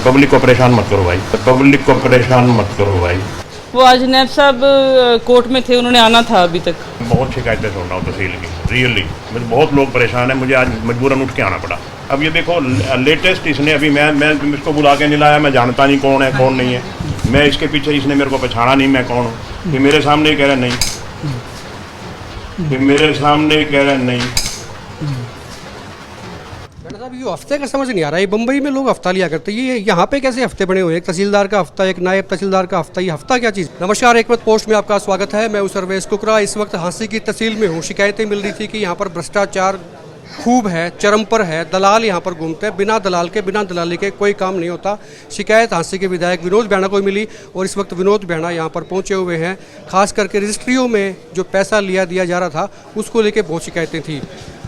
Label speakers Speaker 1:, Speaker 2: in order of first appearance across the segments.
Speaker 1: Public को परेशान मत करो भाई, पब्लिक को परेशान मत करो भाई।
Speaker 2: वो आज नैब साहब कोर्ट में थे, उन्होंने आना था अभी तक।
Speaker 1: बहुत शिकायतें सुन रहा हूँ तहसील की, रियली मुझे बहुत लोग परेशान हैं, मुझे आज मजबूरन उठ के आना पड़ा। अब ये देखो लेटेस्ट इसने अभी मैं इसको बुला के नहीं लाया, मैं जानता नहीं कौन है कौन नहीं है, मैं इसके पीछे इसने मेरे को पहचाना नहीं मैं कौन हूँ। ये मेरे सामने ही कह रहा नहीं, ये मेरे सामने ही कह रहा नहीं।
Speaker 3: साहब ये हफ्ते का समझ नहीं आ रहा है, बम्बई में लोग हफ्ता लिया करते हैं, ये यहाँ पे कैसे हफ्ते बने हुए हैं? एक तहसीलदार का हफ्ता, एक नायब तहसीलदार का हफ्ता, ये हफ्ता क्या चीज़? नमस्कार, एक मत पोस्ट में आपका स्वागत है। मैं हूं सर्वेश कुकरा। इस वक्त हांसी की तहसील में हूँ। शिकायतें मिल रही थी कि यहाँ पर भ्रष्टाचार खूब है, चरम पर है, दलाल यहाँ पर घूमते हैं, बिना दलाल के बिना दलाली के कोई काम नहीं होता। शिकायत हांसी के विधायक विनोद बैणा को मिली और इस वक्त विनोद बैणा यहाँ पर पहुँचे हुए हैं। खास करके रजिस्ट्रियों में जो पैसा दिया जा रहा था उसको लेके बहुत शिकायतें थी।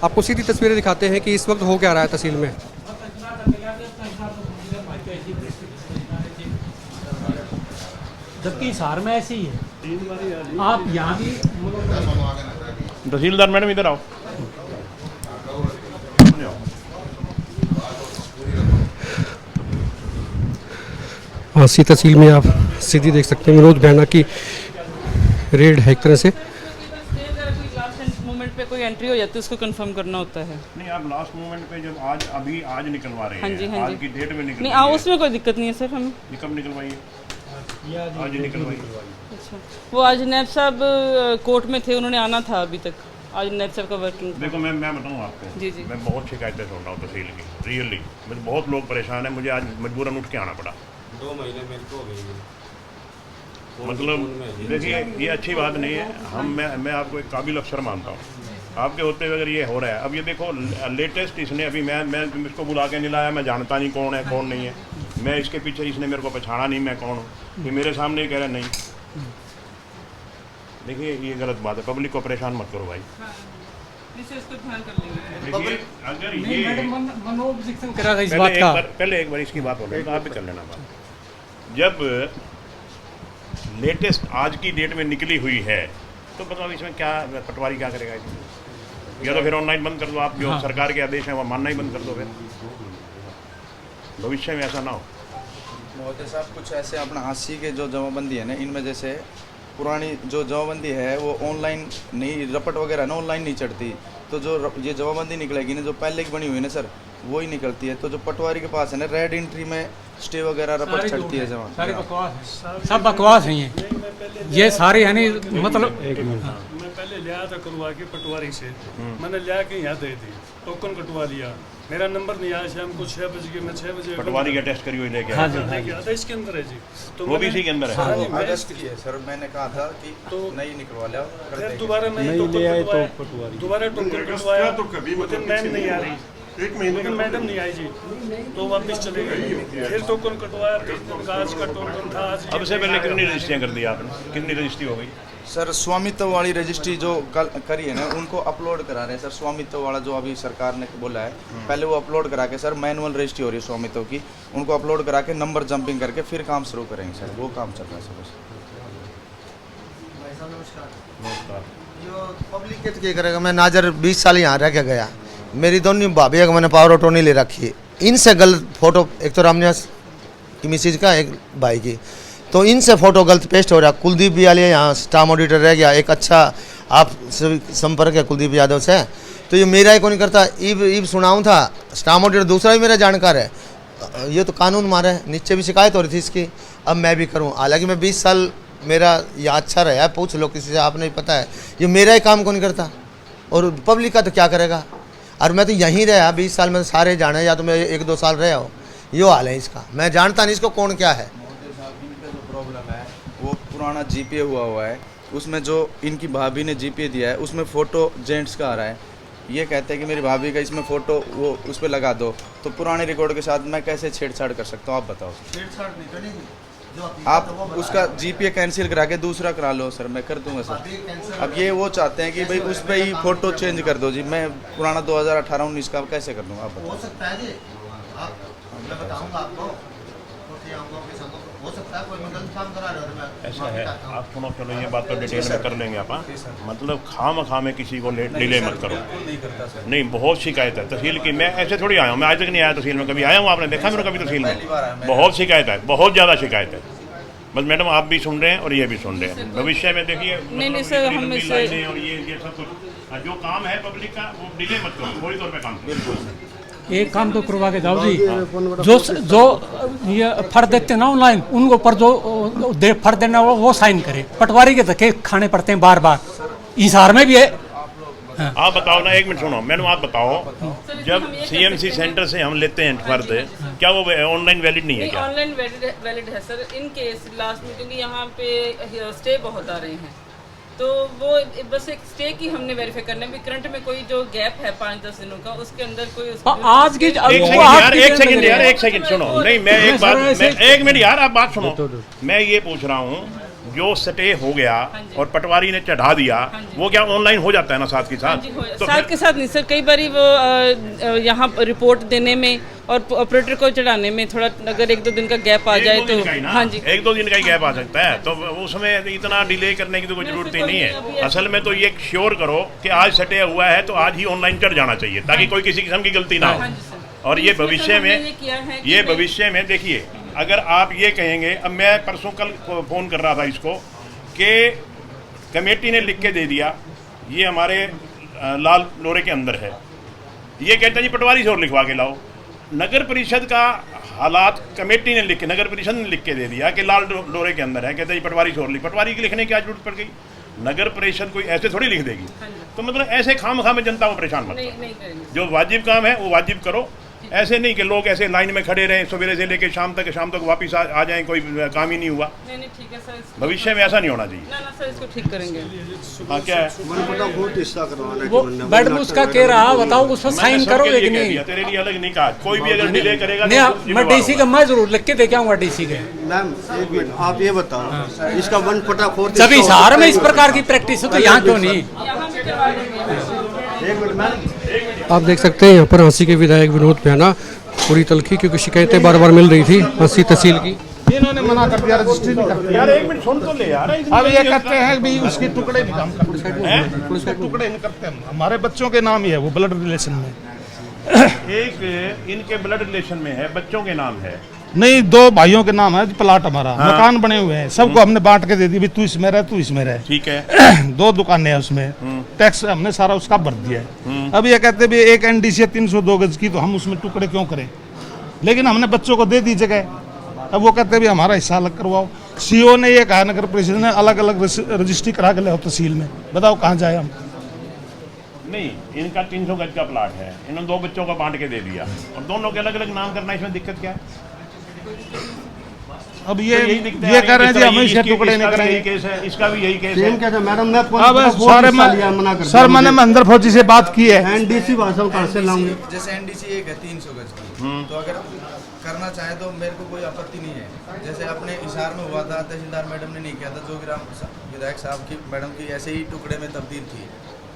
Speaker 3: आपको सीधी तस्वीरें दिखाते हैं कि इस वक्त हो क्या रहा है तहसील में।
Speaker 4: जबकि हिसार में ऐसे ही है। आप यहाँ भी
Speaker 1: तहसीलदार मैडम इधर आओ।
Speaker 3: हांसी तहसील में आप सीधी देख सकते हैं विनोद बैणा की रेड है एक तरह से।
Speaker 2: मोमेंट पे कोई एंट्री हो जाती है उसको कंफर्म करना होता है।
Speaker 1: नहीं, आप लास्ट मोमेंट पे जब आज निकलवा रहे हैं।
Speaker 2: हाँ जी, हाँ
Speaker 1: आज
Speaker 2: जी।
Speaker 1: की डेट में निकल
Speaker 2: नहीं उसमें कोई दिक्कत नहीं है सर हमें।
Speaker 1: ये कब निकलवाई है? आज ही निकलवाई।
Speaker 2: अच्छा, वो आज नैब साहब कोर्ट में थे, उन्होंने आना था अभी तक। आज नैब साहब का वर्किंग।
Speaker 1: देखो मैं बताऊँ आपको,
Speaker 2: जी जी,
Speaker 1: मैं बहुत शिकायतें सुन रहा हूँ तहसील की, रियली मुझे बहुत लोग परेशान हैं, मुझे आज मजबूरन उठ के आना पड़ा।
Speaker 5: 2 महीने मेरे को हो गई।
Speaker 1: मतलब देखिए ये अच्छी बात नहीं है। मैं आपको एक काबिल अफसर मानता हूँ, आपके होते हुए अगर ये हो रहा है। अब ये देखो लेटेस्ट इसने अभी मैं इसको बुला के नहीं लाया, मैं जानता नहीं कौन है कौन नहीं है, मैं इसके पीछे इसने मेरे को पहचाना नहीं मैं कौन हूँ। ये मेरे सामने ही कह रहा नहीं। देखिए ये गलत बात है, पब्लिक को परेशान मत करो भाई।
Speaker 2: इसको ध्यान कर लेंगे।
Speaker 1: देखिए अगर ये
Speaker 4: मनोविश्लेषण करा इस बात का।
Speaker 1: पहले एक बार इसकी बात हो रही है, आप भी कर लेना बात। जब लेटेस्ट आज की डेट में निकली हुई है तो बताओ इसमें क्या पटवारी क्या करेगा इसमें? या तो फिर ऑनलाइन बंद कर दो, आप जो सरकार के आदेश हैं वो मानना ही बंद कर दो, फिर भविष्य में ऐसा ना हो।
Speaker 5: महोदय साहब कुछ ऐसे अपना हांसी के जो जमाबंदी है ना, इनमें जैसे पुरानी जो जमाबंदी है वो ऑनलाइन नहीं, रपट वगैरह ना ऑनलाइन नहीं चढ़ती, तो जो ये जमाबंदी निकलेगी ना जो पहले की बनी हुई है ना सर वो ही निकलती है। तो जो पटवारी के पास है ना रेड एंट्री में स्टे वगैरह रपट चढ़ती है जमा।
Speaker 4: सारी बकवास है, सब बकवास है ये सारे यानी मतलब।
Speaker 6: मैं पहले लिया था करवा के पटवारी से, मैंने लिया के यहाँ दे दी, टोकन कटवा लिया, मेरा नंबर नहीं आया। शाम को 6 बजे मैं 6 बजे
Speaker 1: पटवारी का टेस्ट करी हुई लेके
Speaker 4: हाँ
Speaker 1: आए।
Speaker 4: जी,
Speaker 6: लेके आता, इसके अंदर है जी। तो
Speaker 1: वो भी इसी के अंदर है।
Speaker 6: हाँ जी, मैं
Speaker 5: अगस्त की है सर, मैंने कहा था कि
Speaker 6: तो
Speaker 5: नहीं निकलवा लिया।
Speaker 6: फिर दोबारा मैं टोकन कटवाया, दोबारा टोकन कटवाया, लेकिन मैम नहीं आ रही, लेकिन मैडम नहीं आई जी, तो वापस चले गए। फिर टोकन कटवाया, फिर आज का टोकन था। आज
Speaker 1: अब से पहले कितनी रजिस्ट्रियाँ कर दी आपने? कितनी रजिस्ट्री हो गई?
Speaker 5: सर स्वामित्व वाली रजिस्ट्री जो कल करी है ना उनको अपलोड करा रहे हैं सर। स्वामित्व वाला जो अभी सरकार ने बोला है पहले वो अपलोड करा के सर मैनुअल रजिस्ट्री हो रही है स्वामित्व की, उनको अपलोड करा के नंबर जंपिंग करके फिर काम शुरू करेंगे सर। वो काम चल रहा है सर।
Speaker 7: जो पब्लिक के क्या करेगा? मैं नाजर 20 साल यहाँ रह के गया, मेरी दोनों भाभी का मैंने पावर ऑटो नहीं ले रखी है। इनसे गलत फोटो, एक तो रामनिवास की मिसेज का, एक भाई की, तो इनसे फ़ोटो गलत पेस्ट हो रहा। कुलदीप यादव यहाँ स्टाफ ऑडिटर रह गया, एक अच्छा आप संपर्क है कुलदीप यादव से, तो ये मेरा ही को नहीं करता। ईब सुनाऊँ था, स्टाफ ऑडिटर दूसरा भी मेरा जानकार है, ये तो कानून मारा है। नीचे भी शिकायत हो रही थी इसकी, अब मैं भी करूँ। हालांकि मैं 20 साल मेरा यहाँ अच्छा रहा है, पूछ लो किसी से, आपने ही पता है। ये मेरा ही काम को नहीं करता और पब्लिक का तो क्या करेगा? और मैं तो यहीं रहा 20 साल में, सारे जाने, या तो मैं 1-2 साल रहा हो। ये हाल है इसका, मैं जानता नहीं इसको कौन क्या है।
Speaker 5: प्रॉब्लम है वो पुराना जीपीए हुआ है, उसमें जो इनकी भाभी ने जीपीए दिया है उसमें फ़ोटो जेंट्स का आ रहा है। ये कहते हैं कि मेरी भाभी का इसमें फ़ोटो वो उस पर लगा दो, तो पुराने रिकॉर्ड के साथ मैं कैसे छेड़छाड़ कर सकता हूँ? आप बताओ। आप उसका जीपीए कैंसिल करा के दूसरा करा लो सर, मैं कर दूंगा सर। अब ये वो चाहते हैं कि भाई उस पर ही फ़ोटो चेंज कर दो जी, मैं पुराना 2018-19 का कैसे कर दूँगा? आप बताओ।
Speaker 7: हो सकता है जी, मैं बताऊंगा आपको, हो सकता है कोई मैं गलत काम करा रहा हूं मैं
Speaker 1: ऐसा है, आप सुनो, चलो ये बात तो डिटेल में कर लेंगे आप। मतलब खाम में किसी को डिले मत करो। नहीं, बहुत शिकायत है तहसील की। मैं ऐसे थोड़ी आया हूँ, मैं आज तक नहीं आया तहसील में। कभी आया हूँ, आपने देखा मेरे कभी तहसील में? बहुत शिकायत है, बहुत ज़्यादा शिकायत है। बस मैडम आप भी सुन रहे हैं और ये भी सुन रहे हैं। भविष्य में देखिए
Speaker 2: नहीं सर, हम इसे
Speaker 1: और ये सब कुछ जो काम है पब्लिक का वो डिले मत करो, थोड़ी तौर पे काम करो।
Speaker 4: एक काम तो करवा के जाओ जी, जो ये फर्ज देते हैं ना ऑनलाइन, उनको पर जो फर्ज देना वो साइन करे। पटवारी के धक्के खाने पड़ते हैं बार बार। हिसार में भी है।
Speaker 1: आप बताओ ना, एक मिनट सुनो मैडम, आप बताओ, जब सीएमसी सेंटर से हम लेते हैं फर्द, क्या वो ऑनलाइन वैलिड नहीं है? क्या
Speaker 2: ऑनलाइन वैलिड है सर? इन केस लास्ट में, क्योंकि यहाँ पे स्टे बहुत आ रहे हैं, तो वो बस एक स्टे की हमने वेरीफाई करना है। करंट में कोई जो गैप है 5-10 दिनों का, उसके अंदर कोई
Speaker 4: आज की
Speaker 1: एक सेकंड सुनो। नहीं, मैं एक बात, एक मिनट यार, आप बात सुनो। मैं ये पूछ रहा हूँ, जो स्टे हो गया और पटवारी ने चढ़ा दिया, वो क्या ऑनलाइन हो जाता है ना साथ के साथ?
Speaker 2: तो साथ के साथ नहीं सर, कई बार वो यहाँ रिपोर्ट देने में और ऑपरेटर को चढ़ाने में थोड़ा अगर 1-2 दिन का गैप आ जाए तो हाँ जी,
Speaker 1: 1-2 दिन का ही गैप आ सकता है। तो उसमें इतना डिले करने की तो कोई जरूरत ही नहीं है। असल में तो ये श्योर करो कि आज स्टे हुआ है तो आज ही ऑनलाइन चढ़ जाना चाहिए, ताकि कोई किसी किस्म की गलती ना हो। और ये भविष्य में देखिए, अगर आप ये कहेंगे, अब मैं परसों कल फ़ोन कर रहा था इसको कि कमेटी ने लिख के दे दिया, ये हमारे लाल लोरे के अंदर है, ये कहता है जी पटवारी से और लिखवा के लाओ। नगर परिषद का हालात कमेटी ने लिख के, नगर परिषद ने लिख के दे दिया कि लाल लोरे के अंदर है, कहता है जी पटवारी से और पटवारी की लिखने की क्या जरूरत पड़ गई? नगर परिषद कोई ऐसे थोड़ी लिख देगी। तो मतलब ऐसे खाम में जनता को परेशान मत करो। जो वाजिब काम है वो वाजिब करो। ऐसे नहीं कि लोग ऐसे लाइन में खड़े रहें सवेरे से लेकर शाम तक वापस आ जाएं, कोई काम ही नहीं हुआ।
Speaker 2: नहीं ठीक है सर,
Speaker 1: भविष्य में ऐसा नहीं होना चाहिए।
Speaker 2: ना सर, इसको ठीक करेंगे।
Speaker 1: हाँ, क्या है
Speaker 4: वो मैडम उसका कह रहा, बताओ उसको साइन करो लेकिन नहीं।
Speaker 1: तेरे लिए अलग नहीं कहा, कोई भी अगर डिले करेगा
Speaker 4: नहीं, मैं डीसी का मैं जरूर लिख के दे के आऊंगा डीसी के।
Speaker 8: मैम एक मिनट, आप ये बताओ, इसका 1/4
Speaker 4: जब हिसार में इस प्रकार की प्रैक्टिस हो तो यहाँ क्यों नहीं?
Speaker 3: आप देख सकते हैं यहाँ पर हंसी के विधायक विनोद भ्याना पूरी तलखी, क्योंकि शिकायतें बार बार मिल रही थी हंसी तहसील की।
Speaker 9: इन्होंने मना कर दिया, रजिस्ट्री नहीं करते
Speaker 1: यार। एक मिनट सुन तो ले यार।
Speaker 9: अब ये कहते हैं भी उसके टुकड़े नहीं काम करते, उसके टुकड़े नहीं करते हम। हमारे बच्चों के नाम ही है वो, ब्लड रिलेशन में।
Speaker 1: एक इनके ब्लड रिलेशन में है, बच्चों के नाम है
Speaker 9: नहीं, 2 भाइयों के नाम है। प्लाट हमारा, मकान बने हुए हैं, सबको हमने बांट के दे दी, तू इसमें रह, तू इसमें रह।
Speaker 1: ठीक है।
Speaker 9: 2 दुकानें हैं उसमें, टैक्स हमने सारा उसका भर दिया है। अब ये कहते भी एक एनडीसी 302 गज की, तो हम उसमें टुकड़े क्यों करें? लेकिन हमने बच्चों को दे दी जगह। अब वो कहते भी हमारा हिस्सा अलग करवाओ। सीओ ने ये कहा, नगर परिषद ने अलग अलग रजिस्ट्री करा के ले तहसील में, बताओ कहाँ जाए हम?
Speaker 1: नहीं, इनका 300 गज का प्लाट है, इन्होंने 2 बच्चों को बांट के दे दिया और दोनों के अलग अलग नाम करना, इसमें दिक्कत क्या है?
Speaker 9: अब ये कह रहे हैं जी हम इसे टुकड़े नहीं करेंगे।
Speaker 1: केस है, इसका भी यही केस है।
Speaker 8: मैडम मैं
Speaker 9: सर मैंने अंदर फौजी से बात की है,
Speaker 8: एनडीसी भाषा कहाँ से लाऊंगे?
Speaker 5: जैसे एनडीसी एक है 300 गज की, तो अगर करना चाहे तो मेरे को कोई आपत्ति नहीं है। जैसे अपने हिसार में हुआ था, तहसीलदार मैडम ने नहीं किया था, जोगीराम विधायक साहब की मैडम की ऐसे ही टुकड़े में तब्दील थी,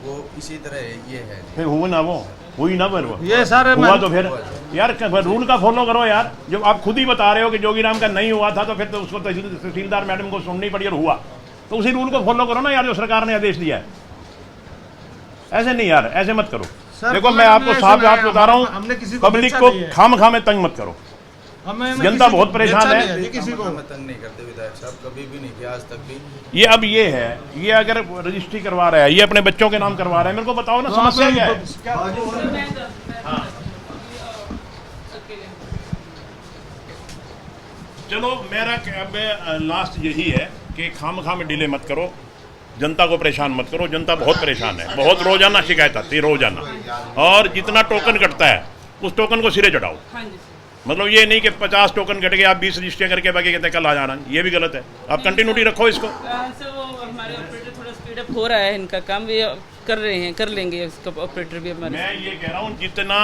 Speaker 5: वो इसी तरह ये है।
Speaker 1: फिर हुआ ना, वो हुई ना, फिर वो
Speaker 9: ये सारे
Speaker 1: हुआ तो फिर यार रूल का फॉलो करो यार। जब आप खुद ही बता रहे हो कि जोगीराम का नहीं हुआ था, तो फिर तो उसको तहसीलदार मैडम को सुननी पड़ी और हुआ, तो उसी रूल को फॉलो करो ना यार, जो सरकार ने आदेश दिया है। ऐसे नहीं यार, ऐसे मत करो। देखो मैं आपको साफ बता रहा हूँ, पब्लिक को खाम में तंग मत करो। जनता बहुत परेशान है।
Speaker 5: किसी को तंग नहीं करते विधायक साहब, कभी भी नहीं किया आज तक भी।
Speaker 1: ये अब ये है, ये अगर रजिस्ट्री करवा रहा है, ये अपने बच्चों के नाम करवा रहा है, मेरे को बताओ ना समस्या क्या है? चलो मेरा अब लास्ट यही है कि खाम में डिले मत करो, जनता को परेशान मत करो। जनता बहुत परेशान है, बहुत रोजाना शिकायत आती है, रोजाना। और जितना टोकन कटता है उस टोकन को सिरे चढ़ाओ। मतलब ये नहीं कि 50 टोकन कट गए, आप 20 रजिस्ट्री करके बाकी कहते हैं कल आ जाना, ये भी गलत है। आप कंटिन्यूटी रखो इसको।
Speaker 2: सर वो हमारे ऑपरेटर थोड़ा स्पीड अप हो रहा है, इनका काम भी कर रहे हैं, कर लेंगे इसका ऑपरेटर भी हमारे।
Speaker 1: मैं ये कह रहा हूँ, जितना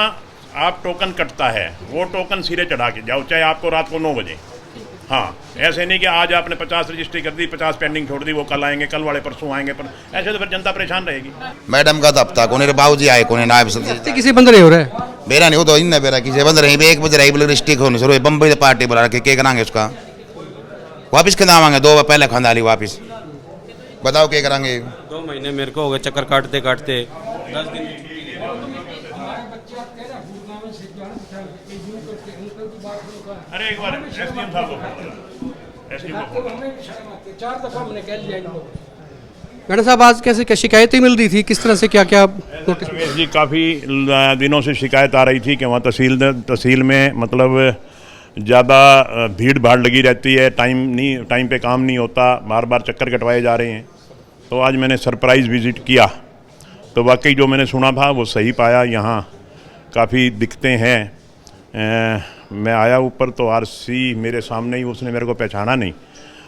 Speaker 1: आप टोकन कटता है वो टोकन सिरे चढ़ा के जाओ, चाहे आपको रात को 9 बजे। हाँ, ऐसे नहीं कि आज आपने 50 रजिस्ट्री कर दी, 50 पेंडिंग छोड़ दी, वो कल आएंगे, कल वाले परसों आएंगे, पर ऐसे तो फिर जनता परेशान रहेगी।
Speaker 7: मैडम का हफ्ता कोने बाबूजी आए कोने नायब सब
Speaker 3: किसी बंद नहीं हो रहा है,
Speaker 7: बेरा नहीं हो तो इन बेरा किसी बंद रही 1 बजे रही डिस्ट्रिक्ट होने शुरू बम्बई पार्टी बुला के करांगे उसका।
Speaker 10: वापस कितना आवांगे 2 पहले खंदाली वापस बताओ क्या करेंगे
Speaker 11: 2 महीने मेरे को हो गए चक्कर काटते काटते 10 दिन
Speaker 1: अरे एक बार एसडीएम साहब
Speaker 3: मैडम साहब आज कैसे क्या शिकायतें मिल रही थी, किस तरह से क्या क्या नोटिस?
Speaker 1: रमेश जी काफ़ी दिनों से शिकायत आ रही थी कि वहाँ तहसील में मतलब ज़्यादा भीड़ भाड़ लगी रहती है, टाइम पे काम नहीं होता, बार बार चक्कर कटवाए जा रहे हैं। तो आज मैंने सरप्राइज़ विज़िट किया तो वाकई जो मैंने सुना था वो सही पाया। यहाँ काफ़ी दिक्कतें हैं। मैं आया ऊपर तो आरसी मेरे सामने ही, उसने मेरे को पहचाना नहीं,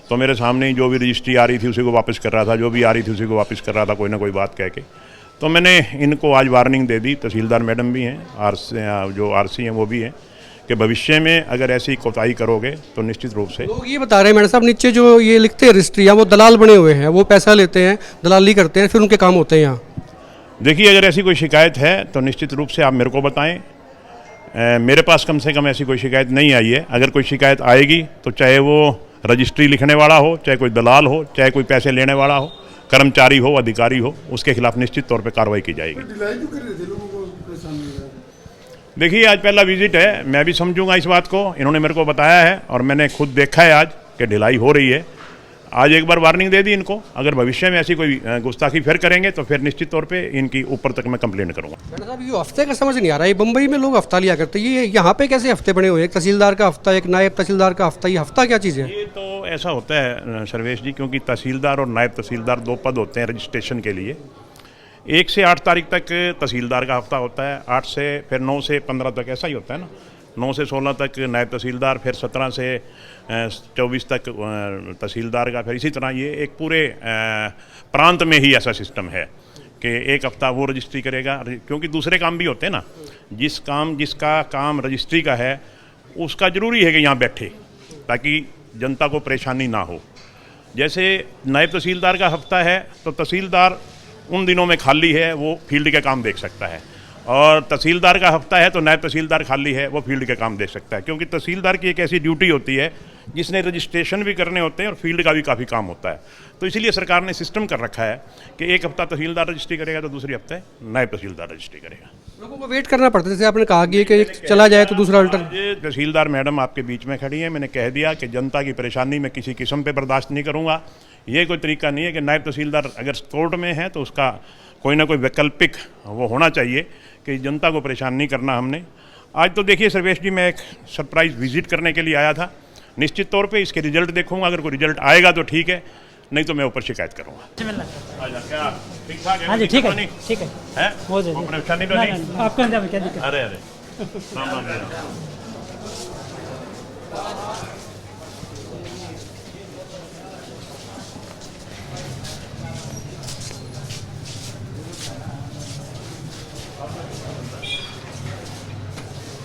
Speaker 1: तो मेरे सामने ही जो भी रजिस्ट्री आ रही थी उसी को वापस कर रहा था, जो भी आ रही थी उसी को वापस कर रहा था, कोई ना कोई बात कह के। तो मैंने इनको आज वार्निंग दे दी, तहसीलदार मैडम भी हैं, जो आरसी हैं वो भी हैं, कि भविष्य में अगर ऐसी कोताही करोगे तो निश्चित रूप से।
Speaker 3: लोग ये बता रहे हैं मैडम साहब, नीचे जो ये लिखते हैं रजिस्ट्रियाँ वो दलाल बने हुए हैं, वो पैसा लेते हैं, दलाली करते हैं, फिर उनके काम होते हैं यहाँ।
Speaker 1: देखिए अगर ऐसी कोई शिकायत है तो निश्चित रूप से आप मेरे को बताएं। मेरे पास कम से कम ऐसी कोई शिकायत नहीं आई है। अगर कोई शिकायत आएगी तो चाहे वो रजिस्ट्री लिखने वाला हो, चाहे कोई दलाल हो, चाहे कोई पैसे लेने वाला हो, कर्मचारी हो, अधिकारी हो, उसके खिलाफ निश्चित तौर पे कार्रवाई की जाएगी। देखिए आज पहला विजिट है, मैं भी समझूंगा इस बात को, इन्होंने मेरे को बताया है और मैंने खुद देखा है आज कि ढिलाई हो रही है। आज एक बार वार्निंग दे दी इनको, अगर भविष्य में ऐसी कोई गुस्ताखी फिर करेंगे तो फिर निश्चित तौर पे इनकी ऊपर तक मैं कंप्लेन करूंगा।
Speaker 3: मैडम साहब ये हफ्ते का समझ नहीं आ रहा है, बम्बई में लोग हफ्ता लिया करते हैं, ये यहाँ पे कैसे हफ्ते बने हुए हैं? एक तहसीलदार का हफ्ता, एक नायब तहसीलदार का हफ्ता, ये हफ्ता क्या चीज़ है?
Speaker 1: ये तो ऐसा होता है सर्वेश जी, क्योंकि तहसीलदार और नायब तहसीलदार 2 पद होते हैं रजिस्ट्रेशन के लिए। 1 से 8 तारीख तक तहसीलदार का हफ्ता होता है, 8 से फिर 9 से 15 तक ऐसा ही होता है ना, 9 से 16 तक नायब तहसीलदार, फिर 17 से 24 तक तहसीलदार का, फिर इसी तरह ये एक पूरे प्रांत में ही ऐसा सिस्टम है कि एक हफ्ता वो रजिस्ट्री करेगा, क्योंकि दूसरे काम भी होते हैं ना। जिसका काम रजिस्ट्री का है उसका ज़रूरी है कि यहाँ बैठे, ताकि जनता को परेशानी ना हो। जैसे नायब तहसीलदार का हफ्ता है तो तहसीलदार उन दिनों में खाली है, वो फील्ड के काम देख सकता है, और तहसीलदार का हफ्ता है तो नायब तहसीलदार खाली है, वो फील्ड के काम देख सकता है। क्योंकि तहसीलदार की एक ऐसी ड्यूटी होती है जिसने रजिस्ट्रेशन भी करने होते हैं और फील्ड का भी काफ़ी काम होता है। तो इसीलिए सरकार ने सिस्टम कर रखा है कि एक हफ्ता तहसीलदार रजिस्ट्री करेगा तो दूसरी हफ्ते नायब तहसीलदार रजिस्ट्री करेगा।
Speaker 3: लोगों को वेट करना पड़ता है, जैसे आपने कहा कि एक चला जाए तो दूसरा अल्टर।
Speaker 1: ये तहसीलदार मैडम आपके बीच में खड़ी है, मैंने कह दिया कि जनता की परेशानी मैं किसी किस्म पे बर्दाश्त नहीं करूँगा। ये कोई तरीका नहीं है कि नायब तहसीलदार अगर कोर्ट में है तो उसका कोई ना कोई वैकल्पिक वो होना चाहिए कि जनता को परेशान नहीं करना हमने। आज तो देखिए सर्वेश जी, मैं एक सरप्राइज़ विजिट करने के लिए आया था, निश्चित तौर पे इसके रिजल्ट देखूंगा, अगर कोई रिजल्ट आएगा तो ठीक है, नहीं तो मैं ऊपर शिकायत करूँगा। क्या ठीक ठाक है?
Speaker 4: हाँ जी ठीक है, ठीक है,
Speaker 1: कोई परेशानी तो नहीं?
Speaker 4: आपको क्या दिक्कत?
Speaker 1: अरे राम राम जी।